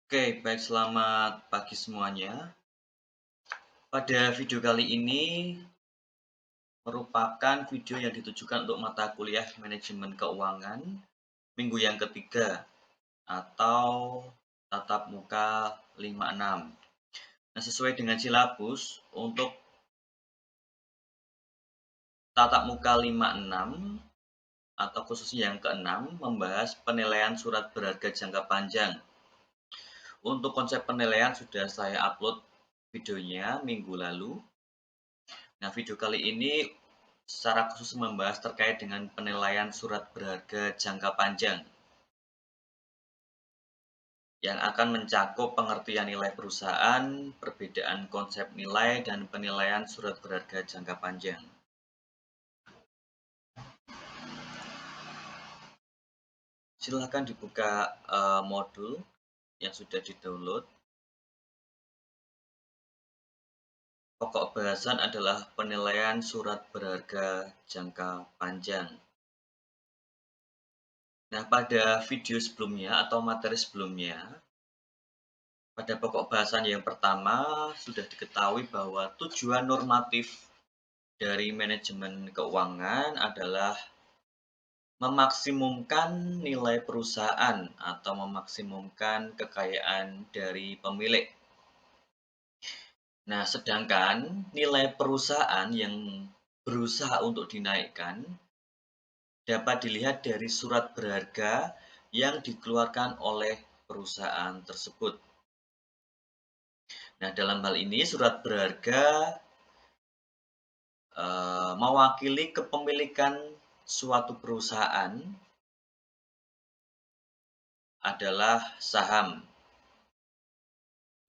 Oke, baik selamat pagi semuanya. Pada video kali ini merupakan video yang ditujukan untuk mata kuliah manajemen keuangan minggu yang ketiga atau tatap muka 56. Nah, sesuai dengan silabus untuk tatap muka 56 atau khususnya yang keenam membahas penilaian surat berharga jangka panjang. Untuk konsep penilaian sudah saya upload videonya minggu lalu. Nah, video kali ini secara khusus membahas terkait dengan penilaian surat berharga jangka panjang yang akan mencakup pengertian nilai perusahaan, perbedaan konsep nilai, dan penilaian surat berharga jangka panjang. Silakan dibuka modul yang sudah di-download. Pokok bahasan adalah penilaian surat berharga jangka panjang. Nah, pada video sebelumnya atau materi sebelumnya, pada pokok bahasan yang pertama sudah diketahui bahwa tujuan normatif dari manajemen keuangan adalah memaksimumkan nilai perusahaan atau memaksimumkan kekayaan dari pemilik. Nah, sedangkan nilai perusahaan yang berusaha untuk dinaikkan dapat dilihat dari surat berharga yang dikeluarkan oleh perusahaan tersebut. Nah, dalam hal ini surat berharga mewakili kepemilikan suatu perusahaan adalah saham.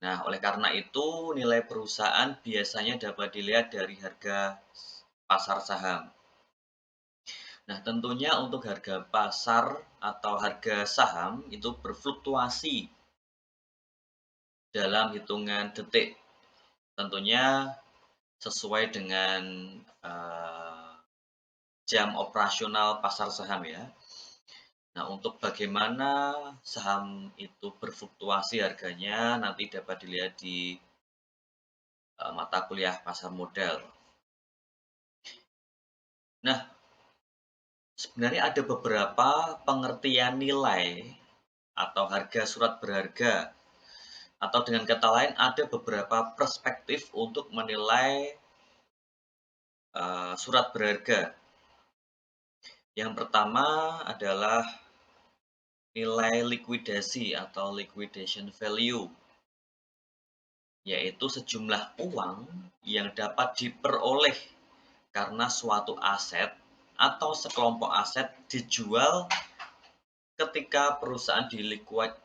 Nah, oleh karena itu nilai perusahaan biasanya dapat dilihat dari harga pasar saham. Nah, tentunya untuk harga pasar atau harga saham itu berfluktuasi dalam hitungan detik. Tentunya sesuai dengan jam operasional pasar saham ya. Nah, untuk bagaimana saham itu berfluktuasi harganya nanti dapat dilihat di mata kuliah pasar modal. Nah, sebenarnya ada beberapa pengertian nilai atau harga surat berharga, atau dengan kata lain ada beberapa perspektif untuk menilai surat berharga. Yang pertama adalah nilai likuidasi atau liquidation value, yaitu sejumlah uang yang dapat diperoleh karena suatu aset atau sekelompok aset dijual ketika perusahaan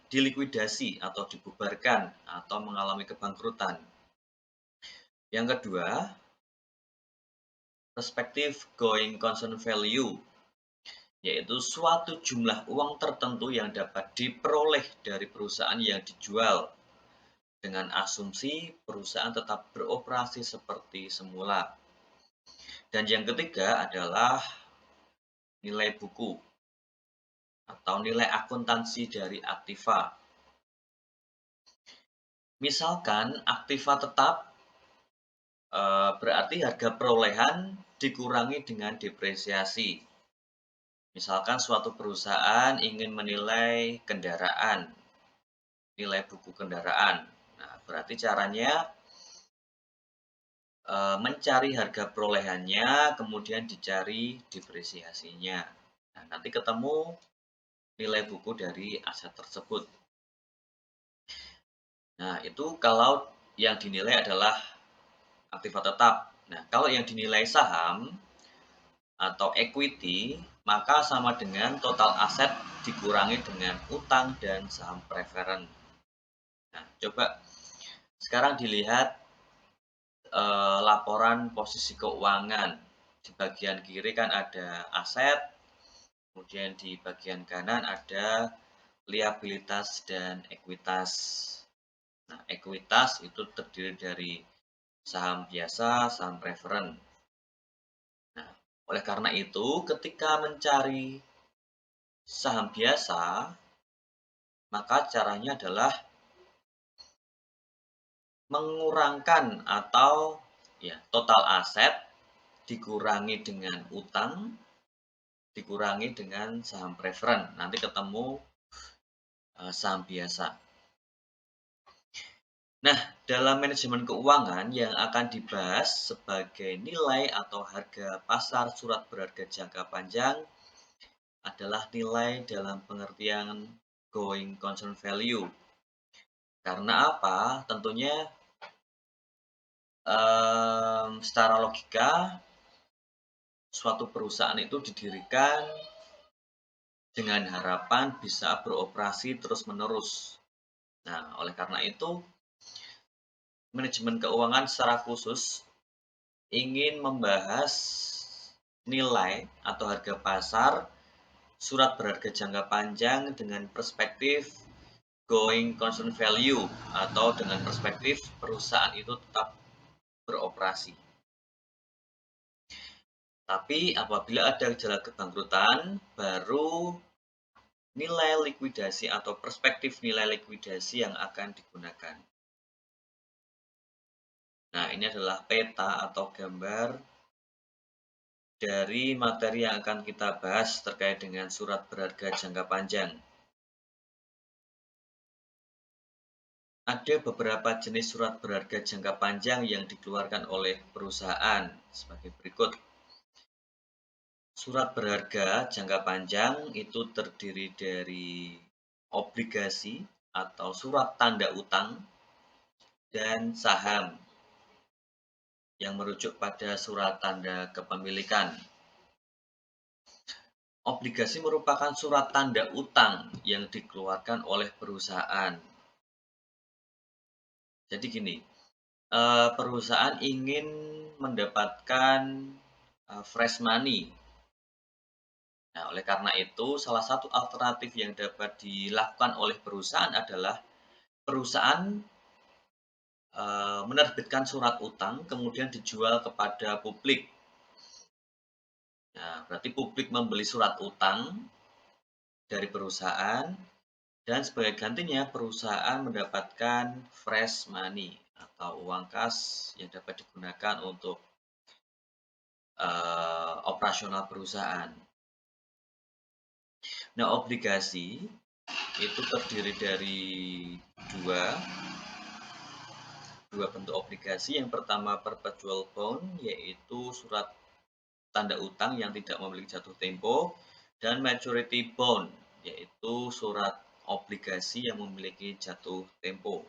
dilikuidasi atau dibubarkan atau mengalami kebangkrutan. Yang kedua, perspektif going concern value, yaitu suatu jumlah uang tertentu yang dapat diperoleh dari perusahaan yang dijual dengan asumsi perusahaan tetap beroperasi seperti semula. Dan yang ketiga adalah nilai buku atau nilai akuntansi dari aktiva. Misalkan aktiva tetap berarti harga perolehan dikurangi dengan depresiasi. Misalkan suatu perusahaan ingin menilai kendaraan, nilai buku kendaraan. Nah, berarti caranya mencari harga perolehannya, kemudian dicari depresiasinya. Nah, nanti ketemu nilai buku dari aset tersebut. Nah, itu kalau yang dinilai adalah aktiva tetap. Nah, kalau yang dinilai saham atau equity, maka sama dengan total aset dikurangi dengan utang dan saham preferen. Nah, coba sekarang dilihat laporan posisi keuangan. Di bagian kiri kan ada aset, kemudian di bagian kanan ada liabilitas dan ekuitas. Nah, ekuitas itu terdiri dari saham biasa, saham preferen. Nah, oleh karena itu ketika mencari saham biasa, maka caranya adalah mengurangkan atau ya total aset dikurangi dengan utang, dikurangi dengan saham preferen. Nanti ketemu saham biasa. Nah, dalam manajemen keuangan yang akan dibahas sebagai nilai atau harga pasar surat berharga jangka panjang adalah nilai dalam pengertian going concern value. Karena apa? Tentunya secara logika suatu perusahaan itu didirikan dengan harapan bisa beroperasi terus-menerus. Nah, oleh karena itu, manajemen keuangan secara khusus ingin membahas nilai atau harga pasar surat berharga jangka panjang dengan perspektif going concern value atau dengan perspektif perusahaan itu tetap beroperasi. Tapi apabila ada gejala kebangkrutan, baru nilai likuidasi atau perspektif nilai likuidasi yang akan digunakan. Nah, ini adalah peta atau gambar dari materi yang akan kita bahas terkait dengan surat berharga jangka panjang. Ada beberapa jenis surat berharga jangka panjang yang dikeluarkan oleh perusahaan sebagai berikut. Surat berharga jangka panjang itu terdiri dari obligasi atau surat tanda utang dan saham yang merujuk pada surat tanda kepemilikan. Obligasi merupakan surat tanda utang yang dikeluarkan oleh perusahaan. Jadi gini, perusahaan ingin mendapatkan fresh money. Nah, oleh karena itu, salah satu alternatif yang dapat dilakukan oleh perusahaan adalah perusahaan menerbitkan surat utang, kemudian dijual kepada publik. Nah, berarti publik membeli surat utang dari perusahaan, dan sebagai gantinya perusahaan mendapatkan fresh money atau uang kas yang dapat digunakan untuk operasional perusahaan. Nah, obligasi itu terdiri dari dua bentuk obligasi. Yang pertama perpetual bond, yaitu surat tanda utang yang tidak memiliki jatuh tempo, dan maturity bond, yaitu surat obligasi yang memiliki jatuh tempo.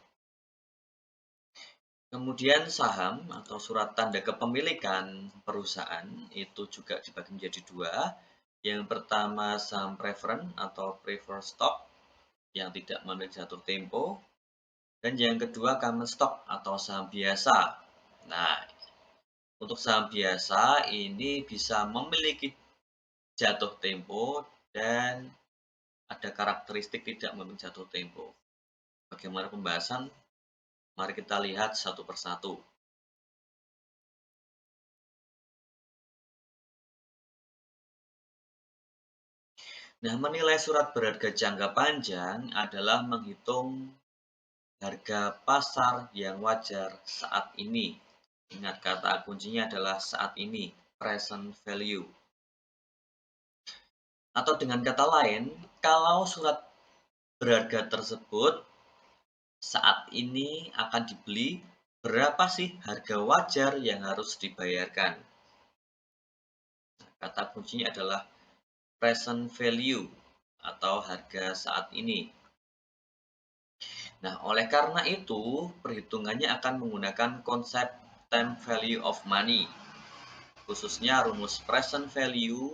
Kemudian saham atau surat tanda kepemilikan perusahaan itu juga dibagi menjadi dua. Yang pertama saham preferen atau preferred stock yang tidak memiliki jatuh tempo. Dan yang kedua common stock atau saham biasa. Nah, untuk saham biasa ini bisa memiliki jatuh tempo dan ada karakteristik tidak memiliki jatuh tempo. Bagaimana pembahasan? Mari kita lihat satu persatu. Nah, menilai surat berharga jangka panjang adalah menghitung harga pasar yang wajar saat ini. Ingat, kata kuncinya adalah saat ini, present value. Atau dengan kata lain, kalau surat berharga tersebut saat ini akan dibeli, berapa sih harga wajar yang harus dibayarkan? Kata kuncinya adalah present value atau harga saat ini. Nah, oleh karena itu, perhitungannya akan menggunakan konsep time value of money, khususnya rumus present value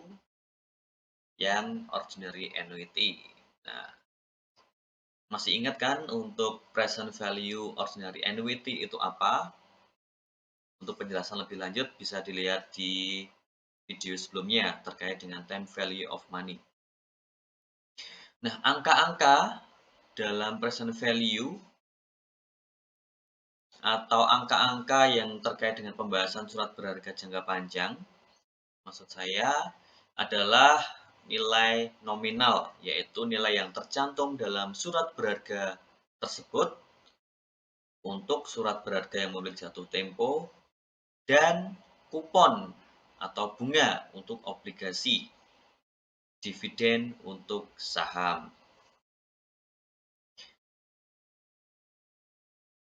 yang ordinary annuity. Nah, masih ingat kan untuk present value ordinary annuity itu apa? Untuk penjelasan lebih lanjut bisa dilihat di video sebelumnya terkait dengan time value of money. Nah, angka-angka dalam present value atau angka-angka yang terkait dengan pembahasan surat berharga jangka panjang, maksud saya adalah nilai nominal, yaitu nilai yang tercantum dalam surat berharga tersebut untuk surat berharga yang memiliki jatuh tempo, dan kupon atau bunga untuk obligasi, dividen untuk saham.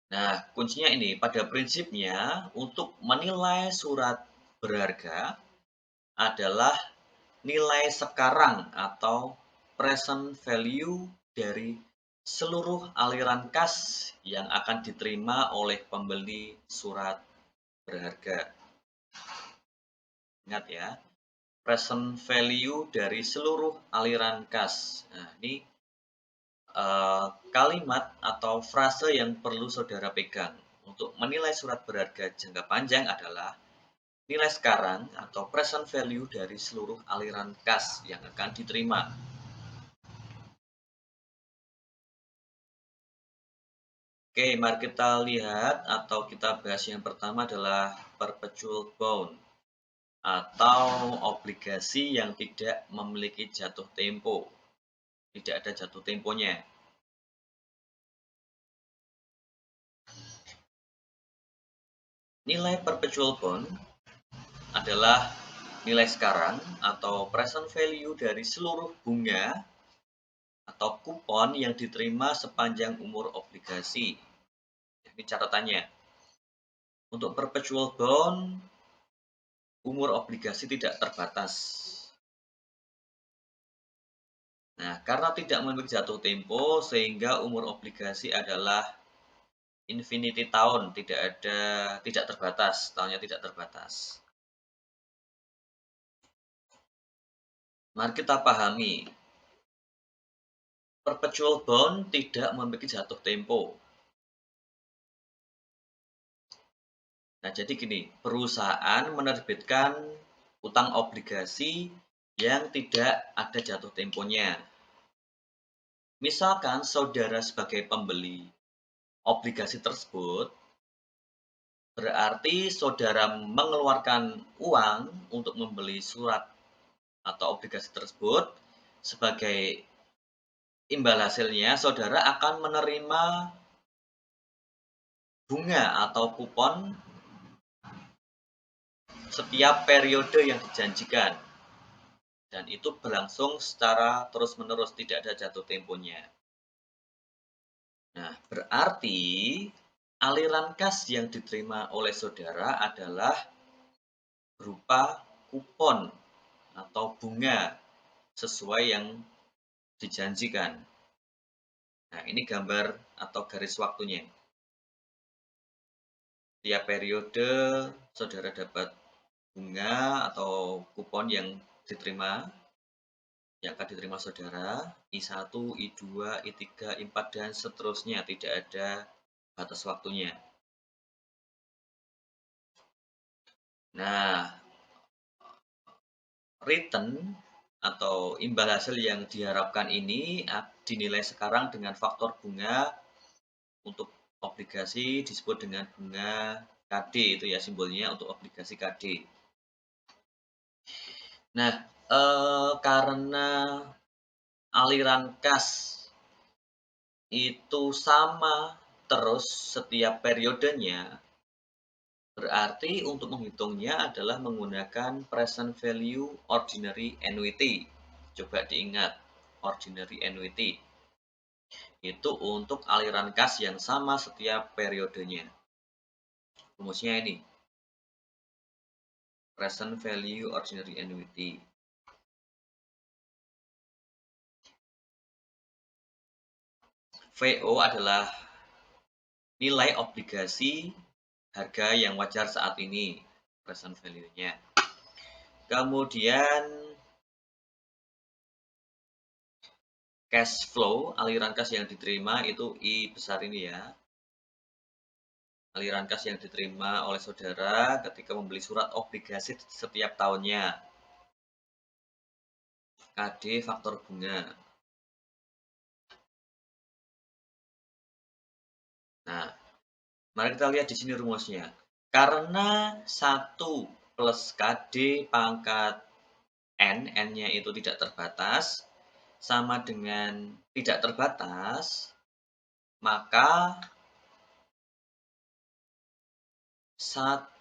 Nah, kuncinya ini, pada prinsipnya untuk menilai surat berharga adalah nilai sekarang atau present value dari seluruh aliran kas yang akan diterima oleh pembeli surat berharga. Ingat ya, present value dari seluruh aliran kas. Nah, ini kalimat atau frase yang perlu saudara pegang. Untuk menilai surat berharga jangka panjang adalah nilai sekarang atau present value dari seluruh aliran kas yang akan diterima. Oke, mari kita lihat atau kita bahas yang pertama adalah perpetual bond atau obligasi yang tidak memiliki jatuh tempo. Tidak ada jatuh temponya. Nilai perpetual bond adalah nilai sekarang atau present value dari seluruh bunga atau kupon yang diterima sepanjang umur obligasi. Ini catatannya. Untuk perpetual bond, umur obligasi tidak terbatas. Nah, karena tidak memiliki jatuh tempo, sehingga umur obligasi adalah infinity tahun, tidak terbatas, tahunnya tidak terbatas. Mari kita pahami, perpetual bond tidak memiliki jatuh tempo. Nah, jadi gini, perusahaan menerbitkan utang obligasi yang tidak ada jatuh temponya. Misalkan saudara sebagai pembeli obligasi tersebut, berarti saudara mengeluarkan uang untuk membeli surat atau obligasi tersebut. Sebagai imbal hasilnya, saudara akan menerima bunga atau kupon setiap periode yang dijanjikan. Dan itu berlangsung secara terus-menerus, tidak ada jatuh temponya. Nah, berarti aliran kas yang diterima oleh saudara adalah berupa kupon atau bunga sesuai yang dijanjikan. Nah, ini gambar atau garis waktunya. Tiap periode saudara dapat bunga atau kupon yang diterima, yang akan diterima saudara, I1, I2, I3, I4, dan seterusnya. Tidak ada batas waktunya. Nah, return atau imbal hasil yang diharapkan ini dinilai sekarang dengan faktor bunga untuk obligasi disebut dengan bunga KD, itu ya simbolnya untuk obligasi KD. Nah, karena aliran kas itu sama terus setiap periodenya, berarti untuk menghitungnya adalah menggunakan present value ordinary annuity. Coba diingat, ordinary annuity. Itu untuk aliran kas yang sama setiap periodenya. Rumusnya ini, present value ordinary annuity. VO adalah nilai obligasi harga yang wajar saat ini, present value-nya. Kemudian cash flow, aliran kas yang diterima itu I besar ini ya. Aliran kas yang diterima oleh saudara ketika membeli surat obligasi setiap tahunnya. KD faktor bunga. Nah, mari kita lihat di sini rumusnya. Karena 1 plus KD pangkat N, N-nya itu tidak terbatas, sama dengan tidak terbatas, maka 1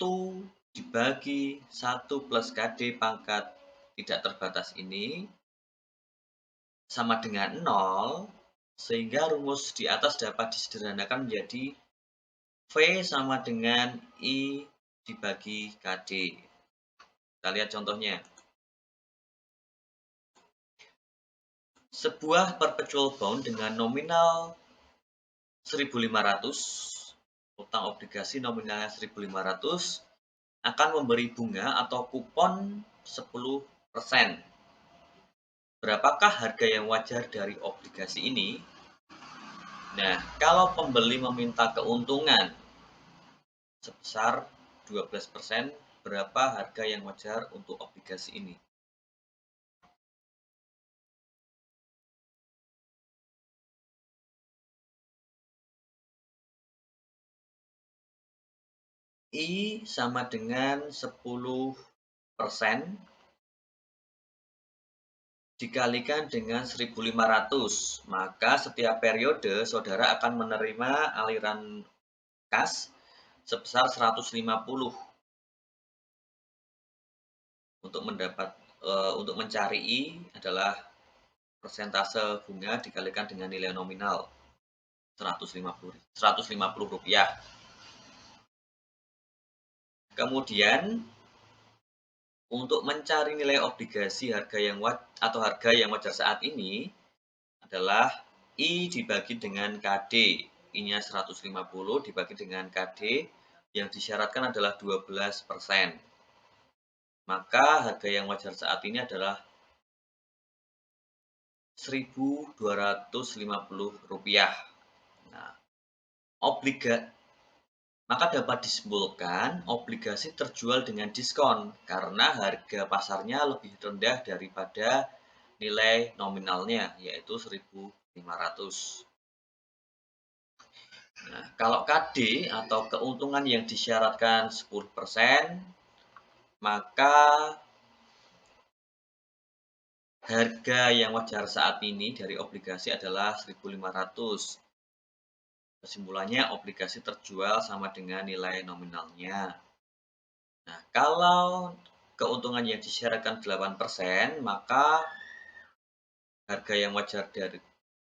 dibagi 1 plus KD pangkat tidak terbatas ini sama dengan 0, sehingga rumus di atas dapat disederhanakan menjadi V sama dengan I dibagi KD. Kita lihat contohnya. Sebuah perpetual bond dengan nominal 1.500, utang obligasi nominalnya 1.500, akan memberi bunga atau kupon 10%. Berapakah harga yang wajar dari obligasi ini? Nah, kalau pembeli meminta keuntungan sebesar 12%, berapa harga yang wajar untuk obligasi ini? I sama dengan 10% dikalikan dengan 1.500, maka setiap periode saudara akan menerima aliran kas sebesar 150 untuk mencari I adalah persentase bunga dikalikan dengan nilai nominal 150 rupiah. Kemudian untuk mencari nilai obligasi harga yang wajar saat ini adalah I dibagi dengan KD. I-nya 150 dibagi dengan KD yang disyaratkan adalah 12%. Maka harga yang wajar saat ini adalah Rp1.250. Nah, maka dapat disimpulkan obligasi terjual dengan diskon karena harga pasarnya lebih rendah daripada nilai nominalnya, yaitu 1.500. Nah, kalau KD atau keuntungan yang disyaratkan 10%, maka harga yang wajar saat ini dari obligasi adalah 1.500. Kesimpulannya, obligasi terjual sama dengan nilai nominalnya. Nah, kalau keuntungan yang disyaratkan 8%, maka harga yang wajar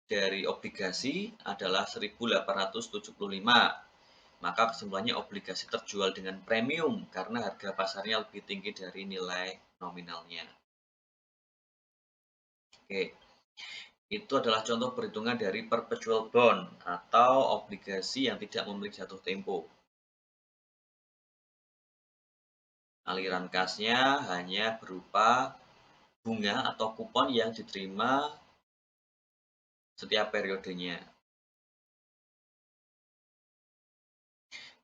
dari obligasi adalah 1.875. Maka kesimpulannya obligasi terjual dengan premium karena harga pasarnya lebih tinggi dari nilai nominalnya. Oke, itu adalah contoh perhitungan dari perpetual bond atau obligasi yang tidak memiliki jatuh tempo. Aliran kasnya hanya berupa bunga atau kupon yang diterima setiap periodenya.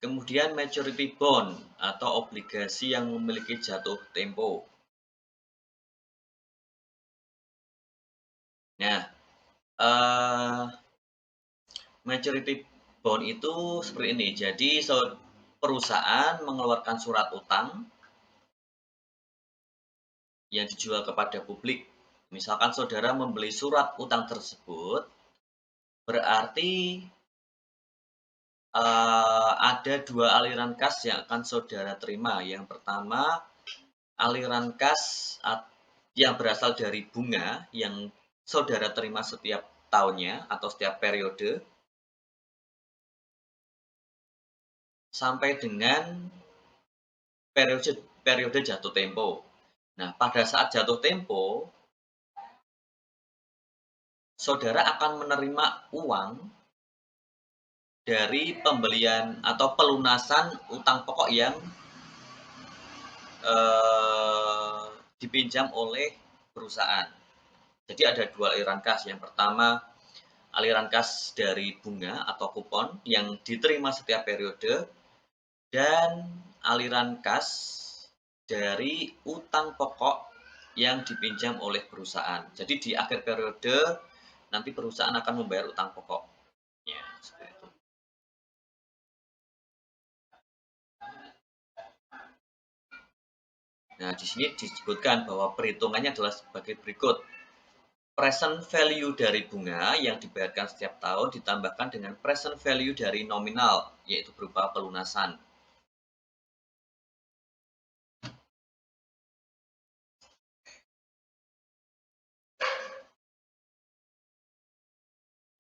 Kemudian maturity bond atau obligasi yang memiliki jatuh tempo. Nah, maturity bond itu seperti ini. Jadi perusahaan mengeluarkan surat utang yang dijual kepada publik. Misalkan saudara membeli surat utang tersebut, berarti ada 2 aliran kas yang akan saudara terima. Yang pertama, aliran kas yang berasal dari bunga yang saudara terima setiap tahunnya atau setiap periode, sampai dengan periode jatuh tempo. Nah, pada saat jatuh tempo, saudara akan menerima uang dari pembelian atau pelunasan utang pokok yang dipinjam oleh perusahaan. Jadi ada 2 aliran kas. Yang pertama, aliran kas dari bunga atau kupon yang diterima setiap periode, dan aliran kas dari utang pokok yang dipinjam oleh perusahaan. Jadi di akhir periode nanti perusahaan akan membayar utang pokok. Ya, seperti itu. Nah, di sini disebutkan bahwa perhitungannya adalah sebagai berikut. Present value dari bunga yang dibayarkan setiap tahun ditambahkan dengan present value dari nominal, yaitu berupa pelunasan.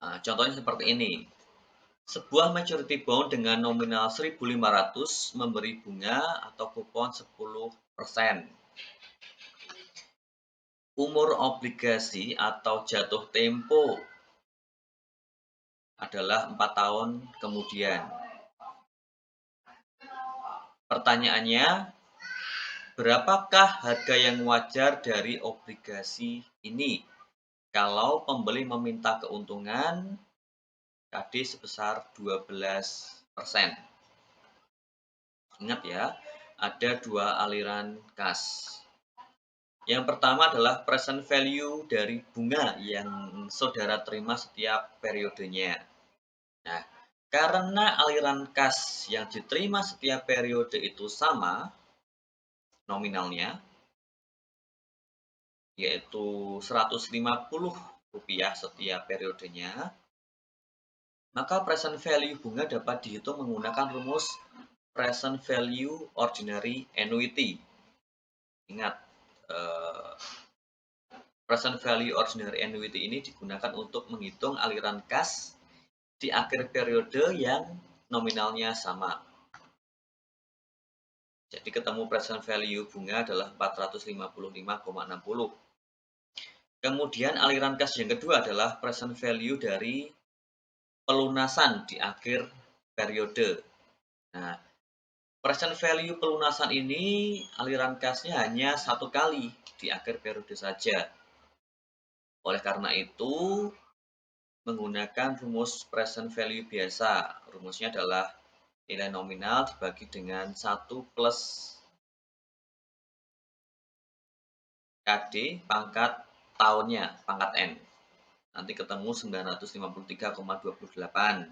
Nah, contohnya seperti ini. Sebuah maturity bond dengan nominal 1.500 memberi bunga atau kupon 10%. Umur obligasi atau jatuh tempo adalah 4 tahun kemudian. Pertanyaannya, berapakah harga yang wajar dari obligasi ini kalau pembeli meminta keuntungan KD sebesar 12%? Ingat ya, ada dua aliran kas. Yang pertama adalah present value dari bunga yang saudara terima setiap periodenya. Nah, karena aliran kas yang diterima setiap periode itu sama nominalnya, yaitu Rp150 setiap periodenya, maka present value bunga dapat dihitung menggunakan rumus present value ordinary annuity. Ingat, present value ordinary annuity ini digunakan untuk menghitung aliran kas di akhir periode yang nominalnya sama. Jadi ketemu present value bunga adalah 455,60. Kemudian aliran kas yang kedua adalah present value dari pelunasan di akhir periode. Nah, present value pelunasan ini aliran kasnya hanya satu kali di akhir periode saja. Oleh karena itu, menggunakan rumus present value biasa. Rumusnya adalah nilai nominal dibagi dengan 1 plus KD pangkat tahunnya, pangkat N. Nanti ketemu 953,28.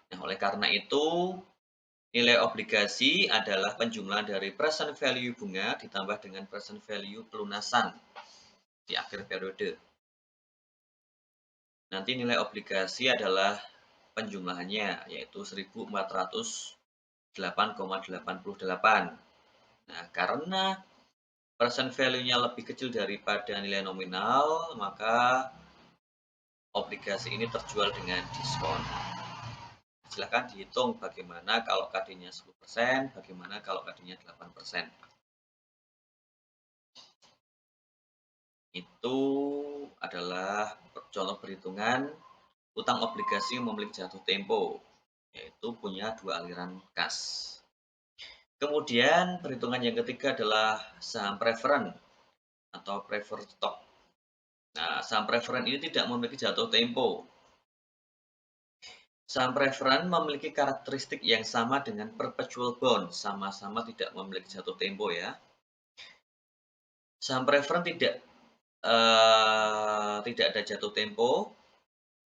Nah, oleh karena itu, nilai obligasi adalah penjumlahan dari present value bunga ditambah dengan present value pelunasan di akhir periode. Nanti nilai obligasi adalah penjumlahannya, yaitu 1.408,88. Nah, karena present value-nya lebih kecil daripada nilai nominal, maka obligasi ini terjual dengan diskon. Silakan dihitung bagaimana kalau KD-nya 10%, bagaimana kalau KD-nya 8%. Itu adalah contoh perhitungan utang obligasi yang memiliki jatuh tempo, yaitu punya dua aliran kas. Kemudian perhitungan yang ketiga adalah saham preferen atau preferred stock. Nah, saham preferen ini tidak memiliki jatuh tempo. Saham preferen memiliki karakteristik yang sama dengan perpetual bond, sama-sama tidak memiliki jatuh tempo ya. Saham preferen tidak ada jatuh tempo,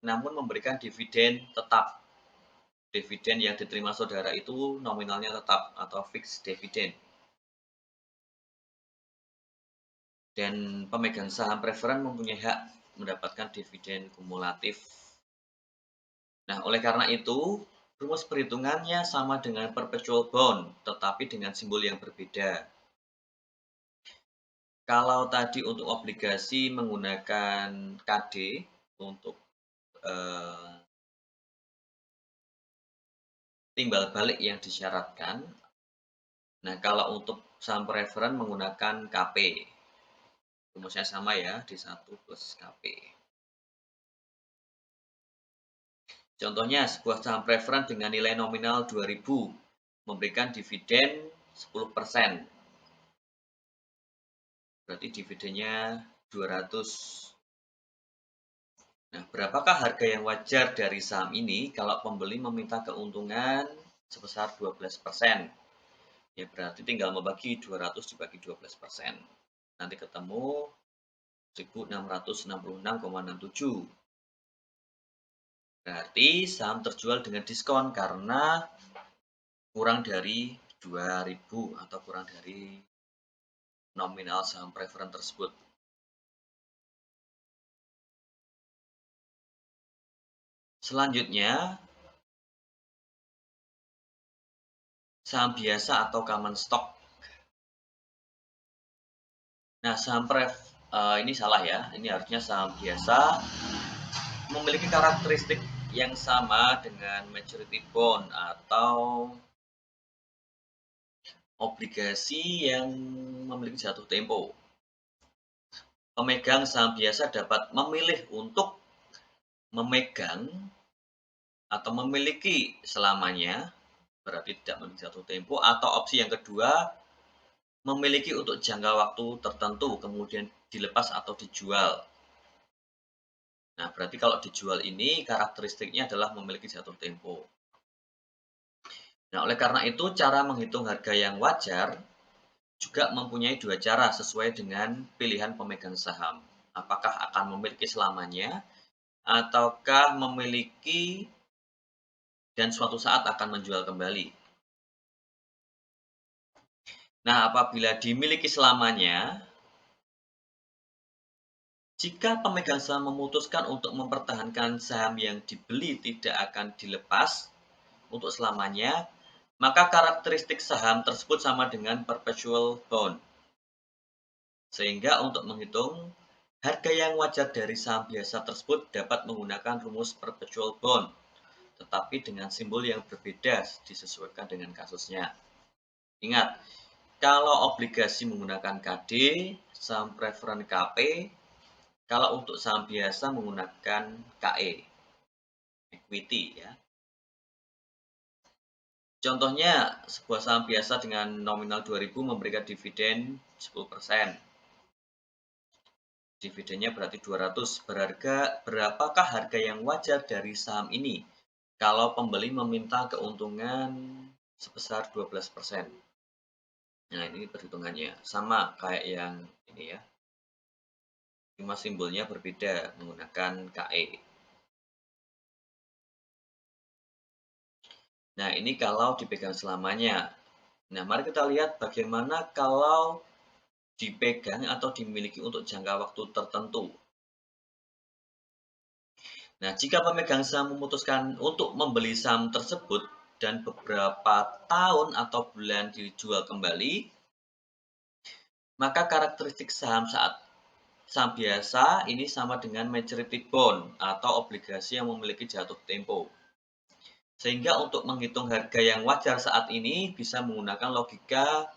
namun memberikan dividen tetap. Dividen yang diterima saudara itu nominalnya tetap atau fixed dividend. Dan pemegang saham preferen mempunyai hak mendapatkan dividen kumulatif. Nah, oleh karena itu, rumus perhitungannya sama dengan perpetual bond, tetapi dengan simbol yang berbeda. Kalau tadi untuk obligasi menggunakan KD untuk timbal balik yang disyaratkan. Nah, kalau untuk saham preferen menggunakan KP. Rumusnya sama ya, D1 plus KP. Contohnya, sebuah saham preferen dengan nilai nominal 2.000 memberikan dividen 10%. Berarti dividennya 200. Nah, berapakah harga yang wajar dari saham ini kalau pembeli meminta keuntungan sebesar 12%? Ya, berarti tinggal membagi 200 dibagi 12%. Nanti ketemu 1.666,67. Berarti saham terjual dengan diskon karena kurang dari 2.000 atau kurang dari nominal saham preferen tersebut. Selanjutnya, saham biasa atau common stock. Nah, saham ini salah ya. Ini harusnya saham biasa memiliki karakteristik yang sama dengan maturity bond atau obligasi yang memiliki jatuh tempo. Pemegang saham biasa dapat memilih untuk memegang atau memiliki selamanya, berarti tidak memiliki jatuh tempo, atau opsi yang kedua, memiliki untuk jangka waktu tertentu, kemudian dilepas atau dijual. Nah, berarti kalau dijual ini karakteristiknya adalah memiliki jatuh tempo. Nah, oleh karena itu cara menghitung harga yang wajar juga mempunyai dua cara sesuai dengan pilihan pemegang saham. Apakah akan memiliki selamanya ataukah memiliki dan suatu saat akan menjual kembali. Nah, apabila dimiliki selamanya, jika pemegang saham memutuskan untuk mempertahankan saham yang dibeli tidak akan dilepas untuk selamanya, maka karakteristik saham tersebut sama dengan perpetual bond. Sehingga untuk menghitung harga yang wajar dari saham biasa tersebut dapat menggunakan rumus perpetual bond, tetapi dengan simbol yang berbeda disesuaikan dengan kasusnya. Ingat, kalau obligasi menggunakan KD, saham preferen KP, kalau untuk saham biasa menggunakan KE, equity ya. Contohnya, sebuah saham biasa dengan nominal 2000 memberikan dividen 10%. Dividennya berarti 200. Berapakah harga yang wajar dari saham ini kalau pembeli meminta keuntungan sebesar 12%? Nah, ini perhitungannya. Sama kayak yang ini ya. Cuma simbolnya berbeda menggunakan KE. Nah, ini kalau dipegang selamanya. Nah, mari kita lihat bagaimana kalau dipegang atau dimiliki untuk jangka waktu tertentu. Nah, jika pemegang saham memutuskan untuk membeli saham tersebut dan beberapa tahun atau bulan dijual kembali, maka karakteristik saham saat saham biasa ini sama dengan maturity bond atau obligasi yang memiliki jatuh tempo. Sehingga untuk menghitung harga yang wajar saat ini bisa menggunakan logika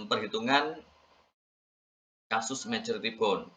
perhitungan kasus maturity bond.